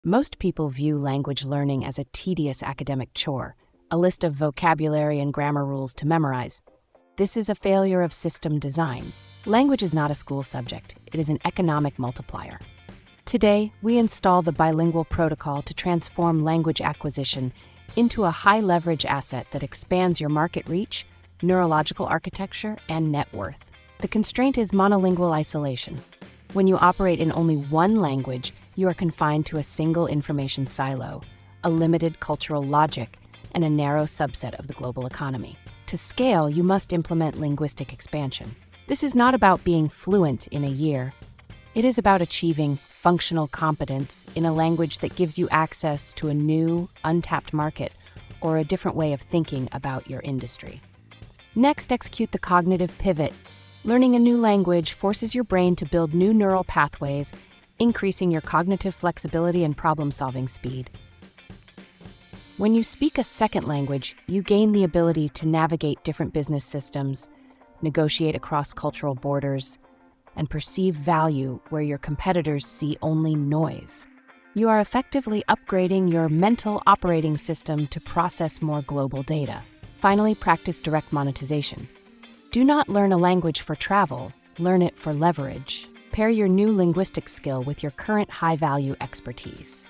Most people view language learning as a tedious academic chore, a list of vocabulary and grammar rules to memorize. This is a failure of system design. Language is not a school subject, it is an economic multiplier. Today, we install the Bilingual Protocol to transform language acquisition into a high-leverage asset that expands your market reach, neurological architecture, and net worth. The constraint is monolingual isolation. When you operate in only one language, you are confined to a single information silo, a limited cultural logic, and a narrow subset of the global economy. To scale, you must implement linguistic expansion. This is not about being fluent in a year. It is about achieving functional competence in a language that gives you access to a new, untapped market or a different way of thinking about your industry. Next, execute the cognitive pivot. Learning a new language forces your brain to build new neural pathways, increasing your cognitive flexibility and problem-solving speed. When you speak a second language, you gain the ability to navigate different business systems, negotiate across cultural borders, and perceive value where your competitors see only noise. You are effectively upgrading your mental operating system to process more global data. Finally, practice direct monetization. Do not learn a language for travel, learn it for leverage. Pair your new linguistic skill with your current high-value expertise.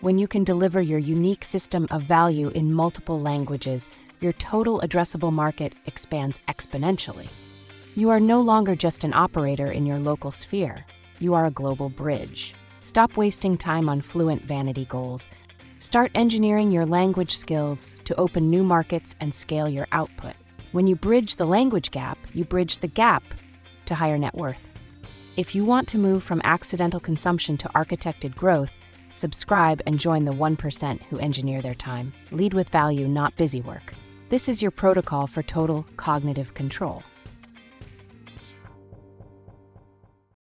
When you can deliver your unique system of value in multiple languages, your total addressable market expands exponentially. You are no longer just an operator in your local sphere. You are a global bridge. Stop wasting time on fluent vanity goals. Start engineering your language skills to open new markets and scale your output. When you bridge the language gap, you bridge the gap to higher net worth. If you want to move from accidental consumption to architected growth, subscribe and join the 1% who engineer their time. Lead with value, not busy work. This is your protocol for total cognitive control.